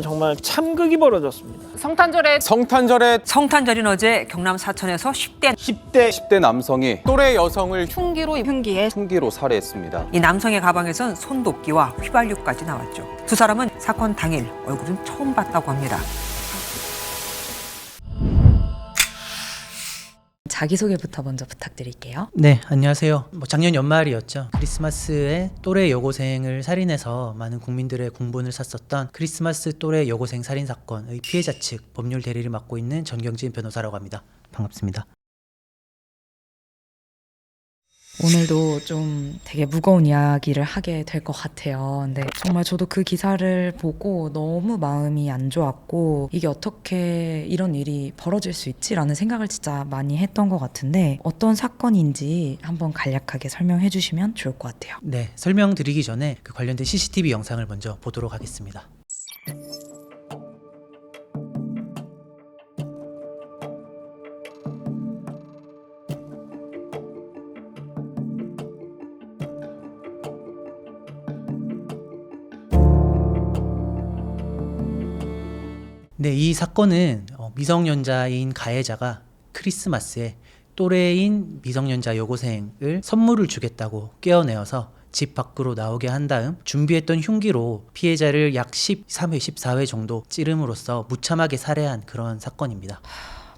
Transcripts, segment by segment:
정말 참극이 벌어졌습니다. 성탄절인 어제 경남 사천에서 10대 남성이 또래 여성을 흉기로 살해했습니다. 이 남성의 가방에선 손도끼와 휘발유까지 나왔죠. 두 사람은 사건 당일 얼굴은 처음 봤다고 합니다. 자기소개부터 먼저 부탁드릴게요. 네, 안녕하세요. 작년 연말이었죠. 크리스마스에 또래 여고생을 살인해서 많은 국민들의 공분을 샀었던 크리스마스 또래 여고생 살인 사건의 피해자 측 법률 대리를 맡고 있는 전경진 변호사라고 합니다. 반갑습니다. 오늘도 좀 되게 무거운 이야기를 하게 될 것 같아요. 근데 정말 저도 그 기사를 보고 너무 마음이 안 좋았고, 이게 어떻게 이런 일이 벌어질 수 있지라는 생각을 진짜 많이 했던 것 같은데, 어떤 사건인지 한번 간략하게 설명해 주시면 좋을 것 같아요. 네, 설명드리기 전에 그 관련된 CCTV 영상을 먼저 보도록 하겠습니다. 네, 이 사건은 미성년자인 가해자가 크리스마스에 또래인 미성년자 여고생을 선물을 주겠다고 깨어내어서 집 밖으로 나오게 한 다음 준비했던 흉기로 피해자를 약 13회, 14회 정도 찌름으로써 무참하게 살해한 그런 사건입니다.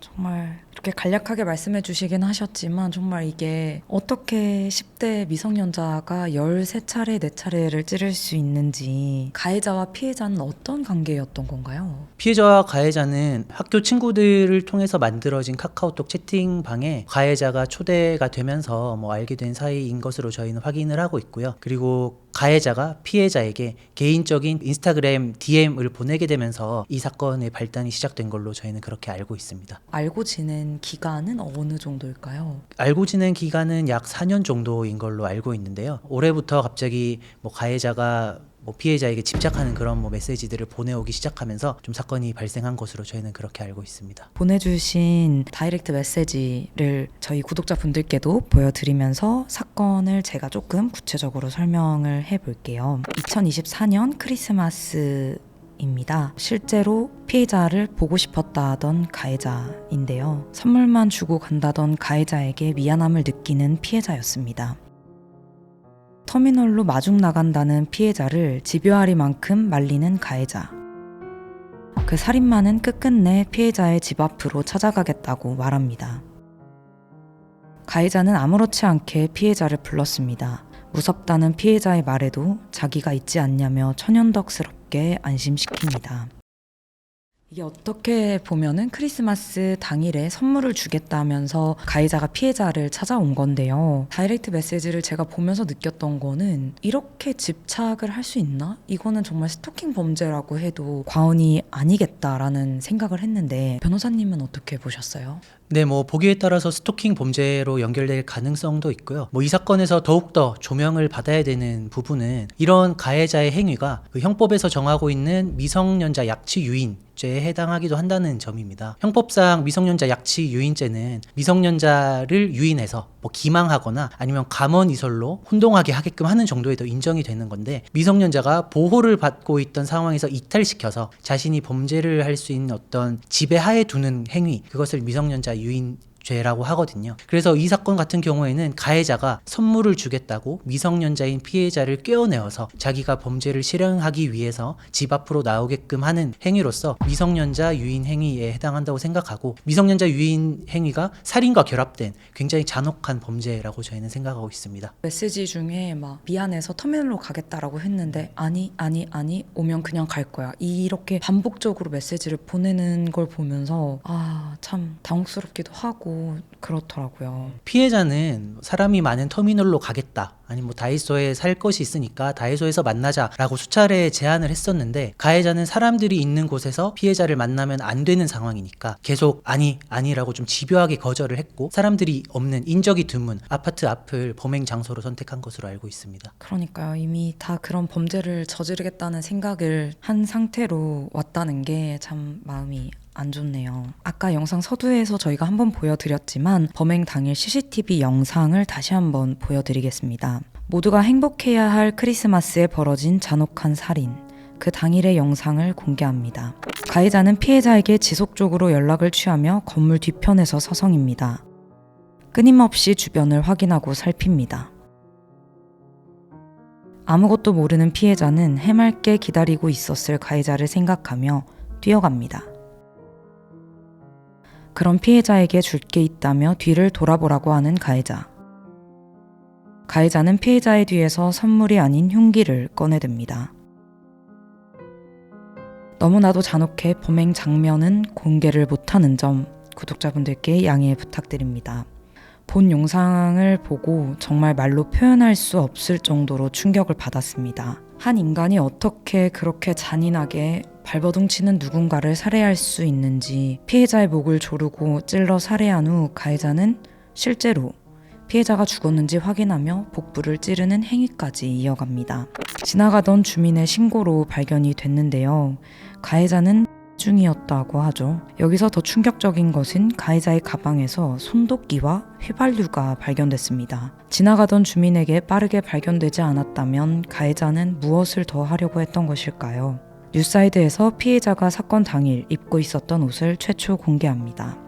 정말 이렇게 간략하게 말씀해 주시긴 하셨지만, 정말 이게 어떻게 10대 미성년자가 13차례, 4차례를 찌를 수 있는지, 가해자와 피해자는 어떤 관계였던 건가요? 피해자와 가해자는 학교 친구들을 통해서 만들어진 카카오톡 채팅방에 가해자가 초대가 되면서 알게 된 사이인 것으로 저희는 확인을 하고 있고요. 그리고 가해자가 피해자에게 개인적인 인스타그램 DM을 보내게 되면서 이 사건의 발단이 시작된 걸로 저희는 그렇게 알고 있습니다. 알고 지낸 기간은 어느 정도일까요? 알고 지낸 기간은 약 4년 정도인 걸로 알고 있는데요. 올해부터 갑자기 가해자가 피해자에게 집착하는 그런 메시지들을 보내오기 시작하면서 좀 사건이 발생한 것으로 저희는 그렇게 알고 있습니다. 보내주신 다이렉트 메시지를 저희 구독자분들께도 보여드리면서 사건을 제가 조금 구체적으로 설명을 해볼게요. 2024년 크리스마스입니다. 실제로 피해자를 보고 싶었다 하던 가해자인데요. 선물만 주고 간다던 가해자에게 미안함을 느끼는 피해자였습니다. 터미널로 마중 나간다는 피해자를 집요하리만큼 말리는 가해자. 그 살인마는 끝끝내 피해자의 집 앞으로 찾아가겠다고 말합니다. 가해자는 아무렇지 않게 피해자를 불렀습니다. 무섭다는 피해자의 말에도 자기가 있지 않냐며 천연덕스럽게 안심시킵니다. 이게 어떻게 보면은 크리스마스 당일에 선물을 주겠다면서 가해자가 피해자를 찾아온 건데요. 다이렉트 메시지를 제가 보면서 느꼈던 거는, 이렇게 집착을 할 수 있나? 이거는 정말 스토킹 범죄라고 해도 과언이 아니겠다라는 생각을 했는데, 변호사님은 어떻게 보셨어요? 네, 보기에 따라서 스토킹 범죄로 연결될 가능성도 있고요. 이 사건에서 더욱더 조명을 받아야 되는 부분은, 이런 가해자의 행위가 그 형법에서 정하고 있는 미성년자 약취 유인죄에 해당하기도 한다는 점입니다. 형법상 미성년자 약취 유인죄는 미성년자를 유인해서 기망하거나 아니면 감언이설로 혼동하게 하게끔 하는 정도에도 인정이 되는 건데, 미성년자가 보호를 받고 있던 상황에서 이탈시켜서 자신이 범죄를 할 수 있는 어떤 지배하에 두는 행위, 그것을 미성년자 유인죄라고 하거든요. 그래서 이 사건 같은 경우에는 가해자가 선물을 주겠다고 미성년자인 피해자를 꿰어내어서 자기가 범죄를 실행하기 위해서 집 앞으로 나오게끔 하는 행위로서 미성년자 유인 행위에 해당한다고 생각하고, 미성년자 유인 행위가 살인과 결합된 굉장히 잔혹한 범죄라고 저희는 생각하고 있습니다. 메시지 중에 미안해서 터미널로 가겠다라고 했는데, 아니 오면 그냥 갈 거야, 이렇게 반복적으로 메시지를 보내는 걸 보면서 참 당혹스럽기도 하고 그렇더라고요. 피해자는 사람이 많은 터미널로 가겠다, 아니 다이소에 살 것이 있으니까 다이소에서 만나자라고 수차례 제안을 했었는데, 가해자는 사람들이 있는 곳에서 피해자를 만나면 안 되는 상황이니까 계속 아니라고 좀 집요하게 거절을 했고, 사람들이 없는 인적이 드문 아파트 앞을 범행 장소로 선택한 것으로 알고 있습니다. 그러니까요. 이미 다 그런 범죄를 저지르겠다는 생각을 한 상태로 왔다는 게 참 마음이 안 좋네요. 아까 영상 서두에서 저희가 한번 보여드렸지만, 범행 당일 CCTV 영상을 다시 한번 보여드리겠습니다. 모두가 행복해야 할 크리스마스에 벌어진 잔혹한 살인. 그 당일의 영상을 공개합니다. 가해자는 피해자에게 지속적으로 연락을 취하며 건물 뒤편에서 서성입니다. 끊임없이 주변을 확인하고 살핍니다. 아무것도 모르는 피해자는 해맑게 기다리고 있었을 가해자를 생각하며 뛰어갑니다. 그런 피해자에게 줄 게 있다며 뒤를 돌아보라고 하는 가해자. 가해자는 피해자의 뒤에서 선물이 아닌 흉기를 꺼내듭니다. 너무나도 잔혹해 범행 장면은 공개를 못하는 점 구독자분들께 양해 부탁드립니다. 본 영상을 보고 정말 말로 표현할 수 없을 정도로 충격을 받았습니다. 한 인간이 어떻게 그렇게 잔인하게 발버둥 치는 누군가를 살해할 수 있는지, 피해자의 목을 조르고 찔러 살해한 후 가해자는 실제로 피해자가 죽었는지 확인하며 복부를 찌르는 행위까지 이어갑니다. 지나가던 주민의 신고로 발견이 됐는데요. 가해자는 중이었다고 하죠. 여기서 더 충격적인 것은 가해자의 가방에서 손도끼와 휘발유가 발견됐습니다. 지나가던 주민에게 빠르게 발견되지 않았다면 가해자는 무엇을 더 하려고 했던 것일까요? 뉴사이드에서 피해자가 사건 당일 입고 있었던 옷을 최초 공개합니다.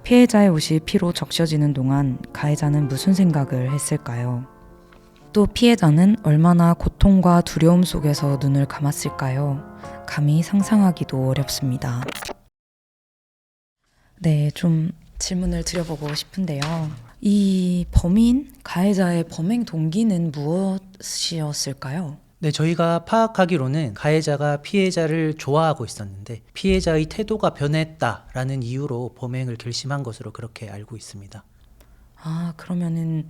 피해자의 옷이 피로 적셔지는 동안 가해자는 무슨 생각을 했을까요? 또 피해자는 얼마나 고통과 두려움 속에서 눈을 감았을까요? 감히 상상하기도 어렵습니다. 네, 좀 질문을 드려보고 싶은데요. 이 범인, 가해자의 범행 동기는 무엇이었을까요? 네, 저희가 파악하기로는 가해자가 피해자를 좋아하고 있었는데 피해자의 태도가 변했다라는 이유로 범행을 결심한 것으로 그렇게 알고 있습니다. 아, 그러면은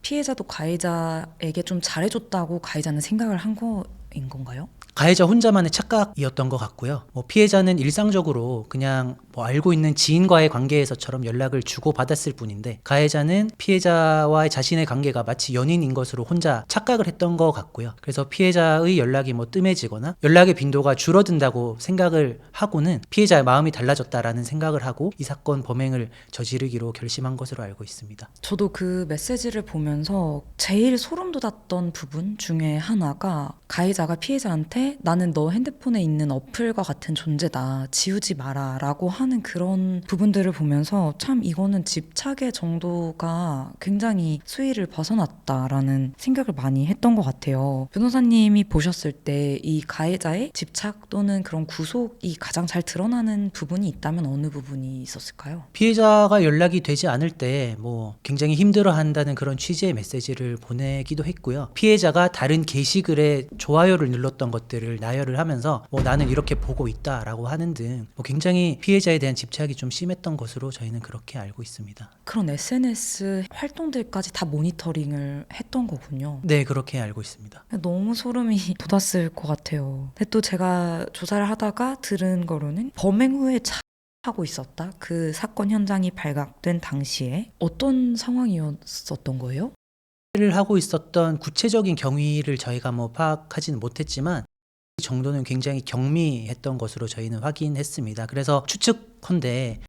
피해자도 가해자에게 좀 잘해줬다고 가해자는 생각을 한 거인 건가요? 가해자 혼자만의 착각이었던 것 같고요. 피해자는 일상적으로 그냥 알고 있는 지인과의 관계에서처럼 연락을 주고받았을 뿐인데 가해자는 피해자와의 자신의 관계가 마치 연인인 것으로 혼자 착각을 했던 것 같고요. 그래서 피해자의 연락이 뜸해지거나 연락의 빈도가 줄어든다고 생각을 하고는 피해자의 마음이 달라졌다라는 생각을 하고 이 사건 범행을 저지르기로 결심한 것으로 알고 있습니다. 저도 그 메시지를 보면서 제일 소름 돋았던 부분 중에 하나가 가해자가 피해자한테 나는 너 핸드폰에 있는 어플과 같은 존재다. 지우지 마라 라고 하는 그런 부분들을 보면서 참 이거는 집착의 정도가 굉장히 수위를 벗어났다라는 생각을 많이 했던 것 같아요. 변호사님이 보셨을 때 이 가해자의 집착 또는 그런 구속이 가장 잘 드러나는 부분이 있다면 어느 부분이 있었을까요? 피해자가 연락이 되지 않을 때 굉장히 힘들어한다는 그런 취지의 메시지를 보내기도 했고요. 피해자가 다른 게시글에 좋아요를 눌렀던 것들을 나열을 하면서 나는 이렇게 보고 있다라고 하는 등 굉장히 피해자에 대한 집착이 좀 심했던 것으로 저희는 그렇게 알고 있습니다. 그런 SNS 활동들까지 다 모니터링을 했던 거군요. 네, 그렇게 알고 있습니다. 너무 소름이 돋았을 것 같아요. 근데 또 제가 조사를 하다가 들은 거로는 범행 후에 하고 있었다. 그 사건 현장이 발각된 당시에 어떤 상황이었었던 거예요? 를 하고 있었던 구체적인 경위를 저희가 파악하지는 못했지만 이 정도는 굉장히 경미했던 것으로 저희는 확인했습니다. 그래서 추측컨대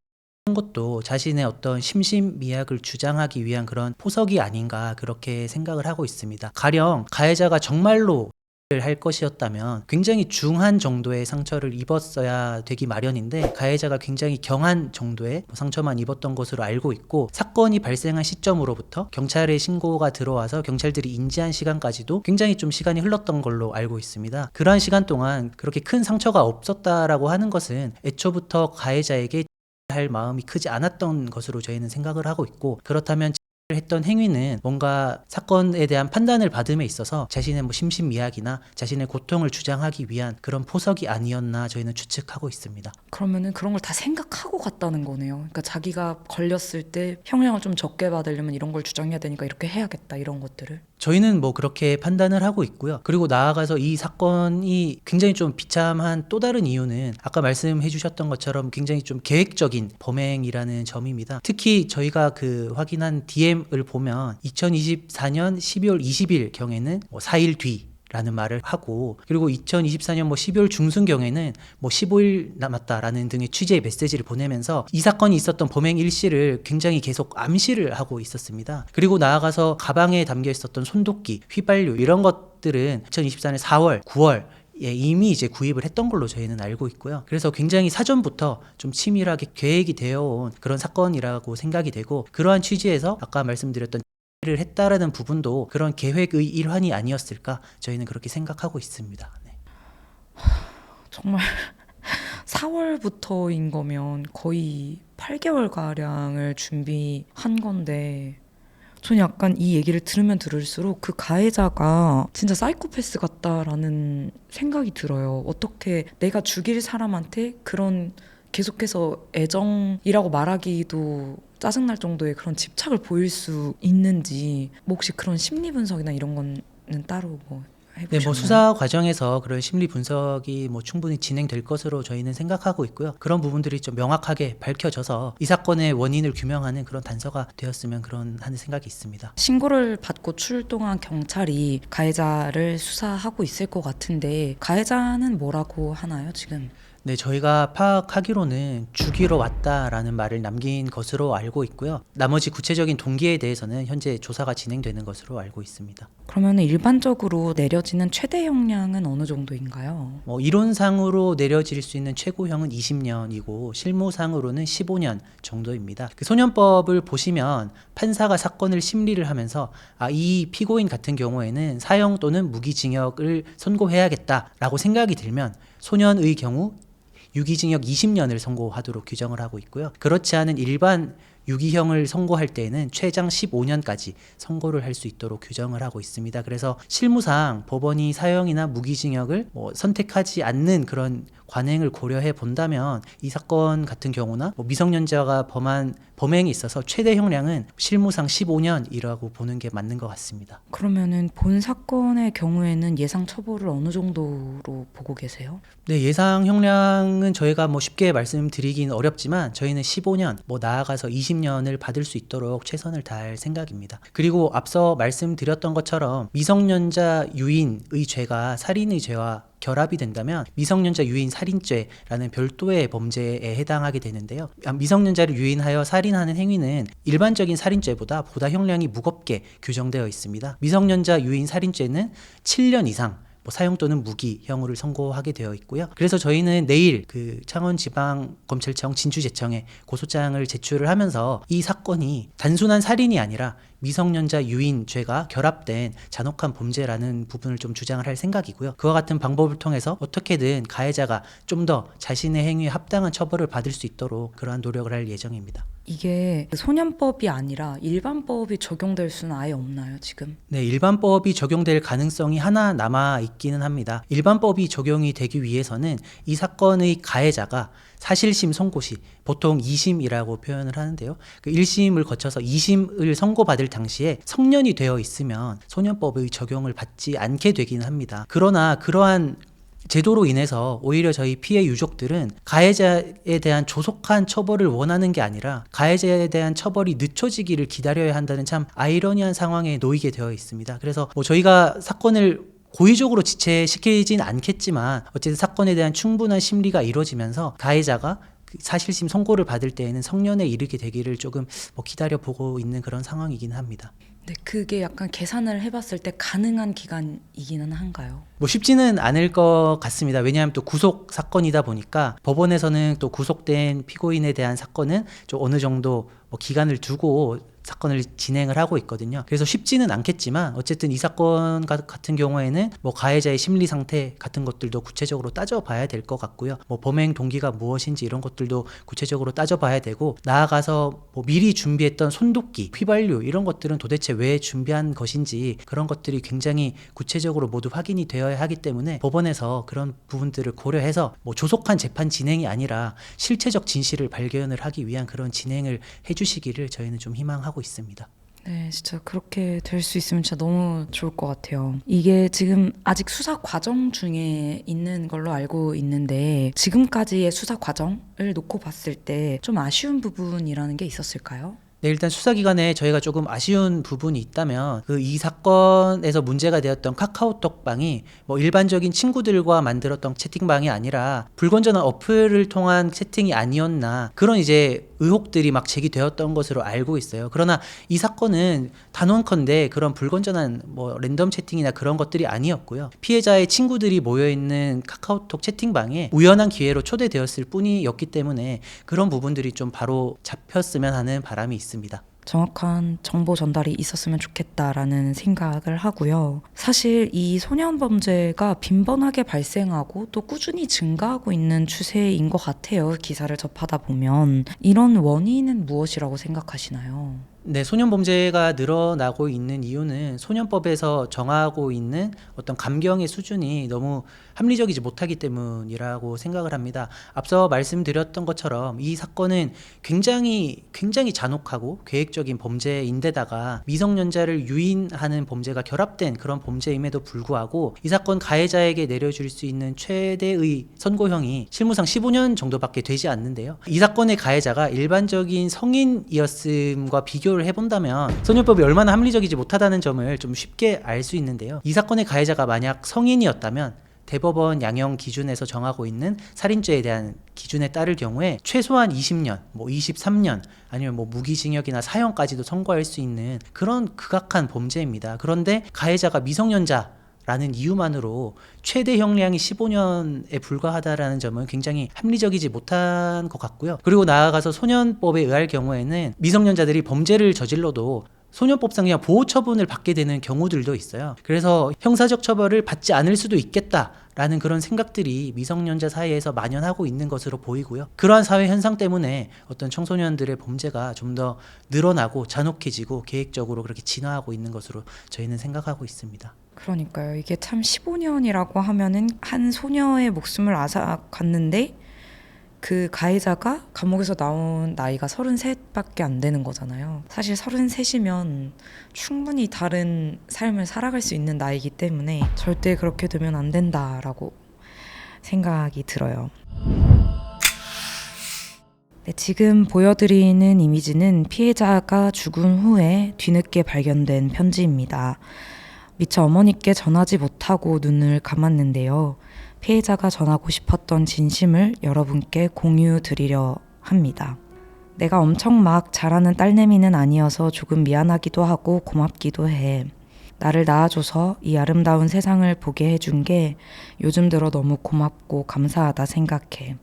한 것도 자신의 어떤 심신미약을 주장하기 위한 그런 포석이 아닌가 그렇게 생각을 하고 있습니다. 가령 가해자가 정말로 할 것이었다면 굉장히 중한 정도의 상처를 입었어야 되기 마련인데 가해자가 굉장히 경한 정도의 상처만 입었던 것으로 알고 있고 사건이 발생한 시점으로부터 경찰에 신고가 들어와서 경찰들이 인지한 시간까지도 굉장히 좀 시간이 흘렀던 걸로 알고 있습니다. 그러한 시간 동안 그렇게 큰 상처가 없었다라고 하는 것은 애초부터 가해자에게 할 마음이 크지 않았던 것으로 저희는 생각을 하고 있고 그렇다면 했던 행위는 뭔가 사건에 대한 판단을 받음에 있어서 자신의 심신미약이나 자신의 고통을 주장하기 위한 그런 포석이 아니었나 저희는 추측하고 있습니다. 그러면은 그런 걸 다 생각하고 갔다는 거네요. 그러니까 자기가 걸렸을 때 형량을 좀 적게 받으려면 이런 걸 주장해야 되니까 이렇게 해야겠다 이런 것들을. 저희는 그렇게 판단을 하고 있고요. 그리고 나아가서 이 사건이 굉장히 좀 비참한 또 다른 이유는 아까 말씀해 주셨던 것처럼 굉장히 좀 계획적인 범행이라는 점입니다. 특히 저희가 확인한 DM을 보면 2024년 12월 20일 경에는 4일 뒤 라는 말을 하고 그리고 2024년 12월 중순경에는 15일 남았다라는 등의 취지의 메시지를 보내면서 이 사건이 있었던 범행 일시를 굉장히 계속 암시를 하고 있었습니다. 그리고 나아가서 가방에 담겨 있었던 손도끼, 휘발유 이런 것 분석들은 2024년 4월, 9월 이미 이제 구입을 했던 걸로 저희는 알고 있고요. 그래서 굉장히 사전부터 좀 치밀하게 계획이 되어 온 그런 사건이라고 생각이 되고, 그러한 취지에서 아까 말씀드렸던 를 했다라는 부분도 그런 계획의 일환이 아니었을까 저희는 그렇게 생각하고 있습니다. 네. 정말 4월부터인 거면 거의 8개월가량을 준비한 건데, 저는 약간 이 얘기를 들으면 들을수록 그 가해자가 진짜 사이코패스 같다라는 생각이 들어요. 어떻게 내가 죽일 사람한테 그런 계속해서 애정이라고 말하기도 짜증날 정도의 그런 집착을 보일 수 있는지, 뭐 혹시 그런 심리 분석이나 이런 거는 따로 뭐 네, 해보셨나요? 수사 과정에서 그런 심리 분석이 충분히 진행될 것으로 저희는 생각하고 있고요. 그런 부분들이 좀 명확하게 밝혀져서 이 사건의 원인을 규명하는 그런 단서가 되었으면 하는 생각이 있습니다. 신고를 받고 출동한 경찰이 가해자를 수사하고 있을 것 같은데, 가해자는 뭐라고 하나요, 지금? 네, 저희가 파악하기로는 죽이러 왔다라는 말을 남긴 것으로 알고 있고요. 나머지 구체적인 동기에 대해서는 현재 조사가 진행되는 것으로 알고 있습니다. 그러면 일반적으로 내려지는 최대 형량은 어느 정도인가요? 이론상으로 내려질 수 있는 최고형은 20년이고 실무상으로는 15년 정도입니다. 그 소년법을 보시면 판사가 사건을 심리를 하면서 이 피고인 같은 경우에는 사형 또는 무기징역을 선고해야겠다라고 생각이 들면 소년의 경우 유기징역 20년을 선고하도록 규정을 하고 있고요. 그렇지 않은 일반 유기형을 선고할 때에는 최장 15년까지 선고를 할 수 있도록 규정을 하고 있습니다. 그래서 실무상 법원이 사형이나 무기징역을 선택하지 않는 그런 관행을 고려해 본다면 이 사건 같은 경우나 미성년자가 범한 범행에 있어서 최대 형량은 실무상 15년이라고 보는 게 맞는 것 같습니다. 그러면은 본 사건의 경우에는 예상 처벌을 어느 정도로 보고 계세요? 네, 예상 형량은 저희가 쉽게 말씀드리긴 어렵지만 저희는 15년, 나아가서 20년을 받을 수 있도록 최선을 다할 생각입니다. 그리고 앞서 말씀드렸던 것처럼 미성년자 유인의 죄가 살인의 죄와 결합이 된다면 미성년자 유인 살인죄라는 별도의 범죄에 해당하게 되는데요. 미성년자를 유인하여 살인하는 행위는 일반적인 살인죄보다 보다 형량이 무겁게 규정되어 있습니다. 미성년자 유인 살인죄는 7년 이상 사형 또는 무기형으로 선고하게 되어 있고요. 그래서 저희는 내일 창원지방검찰청 진주재청에 고소장을 제출을 하면서 이 사건이 단순한 살인이 아니라 미성년자 유인 죄가 결합된 잔혹한 범죄라는 부분을 좀 주장을 할 생각이고요. 그와 같은 방법을 통해서 어떻게든 가해자가 좀 더 자신의 행위에 합당한 처벌을 받을 수 있도록 그러한 노력을 할 예정입니다. 이게 소년법이 아니라 일반법이 적용될 수는 아예 없나요, 지금? 네, 일반법이 적용될 가능성이 하나 남아 있기는 합니다. 일반법이 적용이 되기 위해서는 이 사건의 가해자가 사실심 선고 시 보통 2심이라고 표현을 하는데요. 그 1심을 거쳐서 2심을 선고받을 당시에 성년이 되어 있으면 소년법의 적용을 받지 않게 되기는 합니다. 그러나 그러한 제도로 인해서 오히려 저희 피해 유족들은 가해자에 대한 조속한 처벌을 원하는 게 아니라 가해자에 대한 처벌이 늦춰지기를 기다려야 한다는 참 아이러니한 상황에 놓이게 되어 있습니다. 그래서 저희가 사건을 고의적으로 지체시키진 않겠지만 어쨌든 사건에 대한 충분한 심리가 이루어지면서 가해자가 사실심 선고를 받을 때에는 성년에 이르게 되기를 조금 기다려보고 있는 그런 상황이긴 합니다. 네, 그게 약간 계산을 해봤을 때 가능한 기간이기는 한가요? 쉽지는 않을 것 같습니다. 왜냐하면 또 구속 사건이다 보니까 법원에서는 또 구속된 피고인에 대한 사건은 좀 어느 정도 기간을 두고 사건을 진행을 하고 있거든요. 그래서 쉽지는 않겠지만 어쨌든 이 사건 같은 경우에는 가해자의 심리 상태 같은 것들도 구체적으로 따져봐야 될 것 같고요. 범행 동기가 무엇인지 이런 것들도 구체적으로 따져봐야 되고, 나아가서 미리 준비했던 손도끼, 휘발유 이런 것들은 도대체 왜 준비한 것인지 그런 것들이 굉장히 구체적으로 모두 확인이 되어야 하기 때문에 법원에서 그런 부분들을 고려해서 조속한 재판 진행이 아니라 실체적 진실을 발견을 하기 위한 그런 진행을 해주시기를 저희는 좀 희망하고 있습니다. 네, 진짜 그렇게 될 수 있으면 진짜 너무 좋을 것 같아요. 이게 지금 아직 수사 과정 중에 있는 걸로 알고 있는데, 지금까지의 수사 과정을 놓고 봤을 때 좀 아쉬운 부분이라는 게 있었을까요? 네, 일단 수사기관에 저희가 조금 아쉬운 부분이 있다면 이 사건에서 문제가 되었던 카카오톡방이 뭐 일반적인 친구들과 만들었던 채팅방이 아니라 불건전한 어플을 통한 채팅이 아니었나 그런 이제 의혹들이 막 제기되었던 것으로 알고 있어요. 그러나 이 사건은 단언컨대 그런 불건전한 뭐 랜덤 채팅이나 그런 것들이 아니었고요. 피해자의 친구들이 모여있는 카카오톡 채팅방에 우연한 기회로 초대되었을 뿐이었기 때문에 그런 부분들이 좀 바로 잡혔으면 하는 바람이 있습니다. 정확한 정보 전달이 있었으면 좋겠다라는 생각을 하고요. 사실 이 소년 범죄가 빈번하게 발생하고 또 꾸준히 증가하고 있는 추세인 것 같아요. 기사를 접하다 보면. 이런 원인은 무엇이라고 생각하시나요? 네, 소년범죄가 늘어나고 있는 이유는 소년법에서 정하고 있는 어떤 감경의 수준이 너무 합리적이지 못하기 때문이라고 생각을 합니다. 앞서 말씀드렸던 것처럼 이 사건은 굉장히 잔혹하고 계획적인 범죄인데다가 미성년자를 유인하는 범죄가 결합된 그런 범죄임에도 불구하고 이 사건 가해자에게 내려줄 수 있는 최대의 선고형이 실무상 15년 정도밖에 되지 않는데요. 이 사건의 가해자가 일반적인 성인이었음과 비교를 해본다면 소년법이 얼마나 합리적이지 못하다는 점을 좀 쉽게 알 수 있는데요. 이 사건의 가해자가 만약 성인이었다면 대법원 양형 기준에서 정하고 있는 살인죄에 대한 기준에 따를 경우에 최소한 20년, 뭐 23년 아니면 뭐 무기징역이나 사형까지도 선고할 수 있는 그런 극악한 범죄입니다. 그런데 가해자가 미성년자라는 이유만으로 최대 형량이 15년에 불과하다라는 점은 굉장히 합리적이지 못한 것 같고요. 그리고 나아가서 소년법에 의할 경우에는 미성년자들이 범죄를 저질러도 소년법상 그냥 보호 처분을 받게 되는 경우들도 있어요. 그래서 형사적 처벌을 받지 않을 수도 있겠다라는 그런 생각들이 미성년자 사이에서 만연하고 있는 것으로 보이고요. 그러한 사회 현상 때문에 어떤 청소년들의 범죄가 좀 더 늘어나고 잔혹해지고 계획적으로 그렇게 진화하고 있는 것으로 저희는 생각하고 있습니다. 그러니까요. 이게 참 15년이라고 하면은 한 소녀의 목숨을 앗아갔는데 그 가해자가 감옥에서 나온 나이가 33밖에 안 되는 거잖아요. 사실 33이면 충분히 다른 삶을 살아갈 수 있는 나이기 때문에 절대 그렇게 되면 안 된다라고 생각이 들어요. 네, 지금 보여드리는 이미지는 피해자가 죽은 후에 뒤늦게 발견된 편지입니다. 미처 어머니께 전하지 못하고 눈을 감았는데요. 피해자가 전하고 싶었던 진심을 여러분께 공유드리려 합니다. 내가 엄청 막 잘하는 딸내미는 아니어서 조금 미안하기도 하고 고맙기도 해. 나를 낳아줘서 이 아름다운 세상을 보게 해준 게 요즘 들어 너무 고맙고 감사하다 생각해.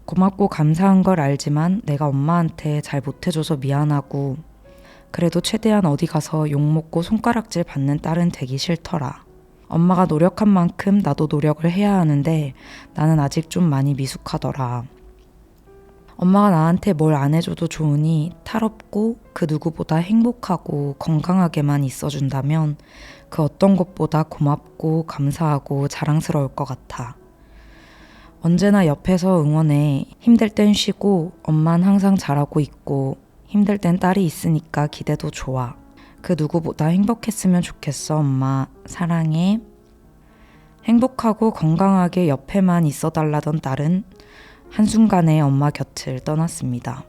고맙고 감사한 걸 알지만 내가 엄마한테 잘 못해줘서 미안하고 그래도 최대한 어디 가서 욕먹고 손가락질 받는 딸은 되기 싫더라. 엄마가 노력한 만큼 나도 노력을 해야 하는데 나는 아직 좀 많이 미숙하더라. 엄마가 나한테 뭘 안 해줘도 좋으니 탈없고 그 누구보다 행복하고 건강하게만 있어준다면 그 어떤 것보다 고맙고 감사하고 자랑스러울 것 같아. 언제나 옆에서 응원해. 힘들 땐 쉬고 엄만 항상 잘하고 있고 힘들 땐 딸이 있으니까 기대도 좋아. 그 누구보다 행복했으면 좋겠어, 엄마. 사랑해. 행복하고 건강하게 옆에만 있어달라던 딸은 한순간에 엄마 곁을 떠났습니다.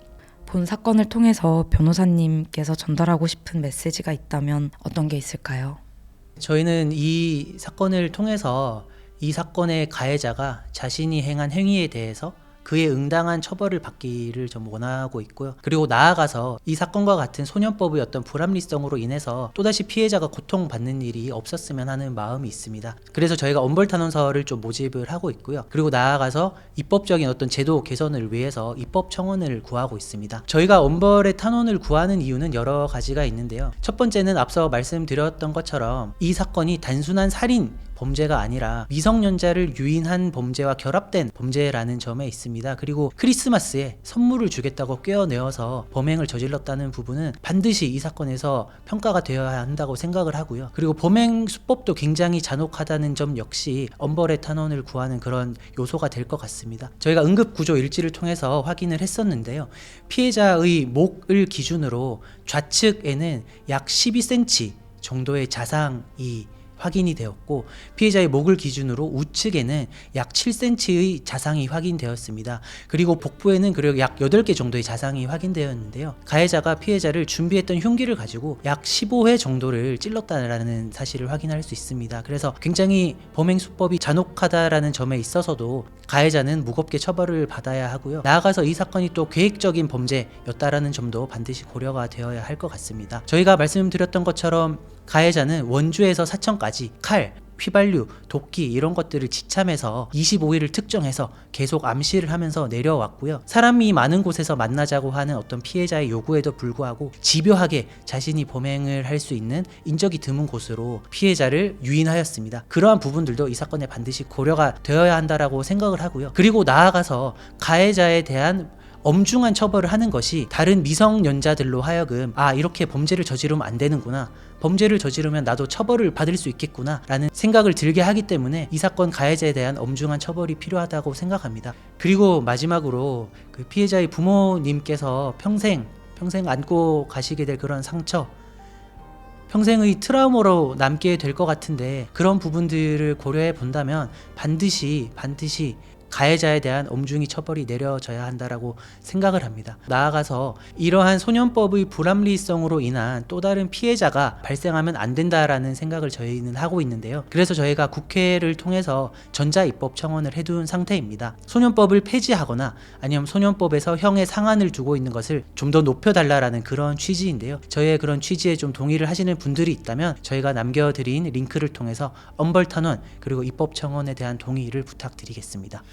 본 사건을 통해서 변호사님께서 전달하고 싶은 메시지가 있다면 어떤 게 있을까요? 저희는 이 사건을 통해서 이 사건의 가해자가 자신이 행한 행위에 대해서 그에 응당한 처벌을 받기를 좀 원하고 있고요. 그리고 나아가서 이 사건과 같은 소년법의 어떤 불합리성으로 인해서 또다시 피해자가 고통받는 일이 없었으면 하는 마음이 있습니다. 그래서 저희가 엄벌탄원서를 좀 모집을 하고 있고요. 그리고 나아가서 입법적인 어떤 제도 개선을 위해서 입법 청원을 구하고 있습니다. 저희가 엄벌의 탄원을 구하는 이유는 여러 가지가 있는데요. 첫 번째는 앞서 말씀드렸던 것처럼 이 사건이 단순한 살인 범죄가 아니라 미성년자를 유인한 범죄와 결합된 범죄라는 점에 있습니다. 그리고 크리스마스에 선물을 주겠다고 꿰어내어서 범행을 저질렀다는 부분은 반드시 이 사건에서 평가가 되어야 한다고 생각을 하고요. 그리고 범행 수법도 굉장히 잔혹하다는 점 역시 엄벌의 탄원을 구하는 그런 요소가 될 것 같습니다. 저희가 응급구조 일지를 통해서 확인을 했었는데요. 피해자의 목을 기준으로 좌측에는 약 12cm 정도의 자상이 확인이 되었고 피해자의 목을 기준으로 우측에는 약 7cm의 자상이 확인되었습니다. 그리고 복부에는 그리고 약 8개 정도의 자상이 확인되었는데요. 가해자가 피해자를 준비했던 흉기를 가지고 약 15회 정도를 찔렀다라는 사실을 확인할 수 있습니다. 그래서 굉장히 범행 수법이 잔혹하다라는 점에 있어서도 가해자는 무겁게 처벌을 받아야 하고요. 나아가서 이 사건이 또 계획적인 범죄였다라는 점도 반드시 고려가 되어야 할 것 같습니다. 저희가 말씀드렸던 것처럼 가해자는 원주에서 사천까지 칼, 휘발유, 도끼 이런 것들을 지참해서 25일을 특정해서 계속 암시를 하면서 내려왔고요. 사람이 많은 곳에서 만나자고 하는 어떤 피해자의 요구에도 불구하고 집요하게 자신이 범행을 할 수 있는 인적이 드문 곳으로 피해자를 유인하였습니다. 그러한 부분들도 이 사건에 반드시 고려가 되어야 한다라고 생각을 하고요. 그리고 나아가서 가해자에 대한 엄중한 처벌을 하는 것이 다른 미성년자들로 하여금 이렇게 범죄를 저지르면 안 되는구나, 범죄를 저지르면 나도 처벌을 받을 수 있겠구나 라는 생각을 들게 하기 때문에 이 사건 가해자에 대한 엄중한 처벌이 필요하다고 생각합니다. 그리고 마지막으로 그 피해자의 부모님께서 평생 안고 가시게 될 그런 상처, 평생의 트라우마로 남게 될 것 같은데, 그런 부분들을 고려해 본다면 반드시 가해자에 대한 엄중히 처벌이 내려져야 한다라고 생각을 합니다. 나아가서 이러한 소년법의 불합리성으로 인한 또 다른 피해자가 발생하면 안 된다라는 생각을 저희는 하고 있는데요. 그래서 저희가 국회를 통해서 전자입법 청원을 해둔 상태입니다. 소년법을 폐지하거나 아니면 소년법에서 형의 상한을 두고 있는 것을 좀 더 높여달라라는 그런 취지인데요. 저희의 그런 취지에 좀 동의를 하시는 분들이 있다면 저희가 남겨드린 링크를 통해서 엄벌탄원 그리고 입법 청원에 대한 동의를 부탁드리겠습니다.